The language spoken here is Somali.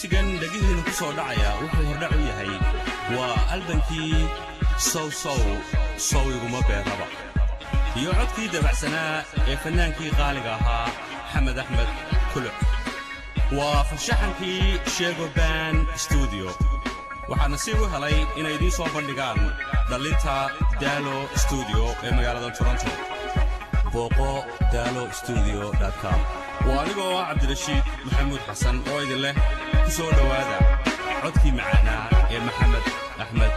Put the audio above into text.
heesigan dhagihiina ku soo dhacaya wuxuu hordhac u yahay waa albankii sow iguma beeraba iyo codkii dabacsanaa ee fannaankii qaaliga ahaa maxamed axmed kuluc waa farshaxankii sheego baan stuudiyo waxaana sii u helay inay idiin soo bandhigaan dhallinta daalo stuudiyo ee magaalada toronto booqo dalostudio.com waa anigoo ah cabdirashiid maxamuud xasan oo idin leh ku soo dhowaada codkii macaanaa ee maxamed axmed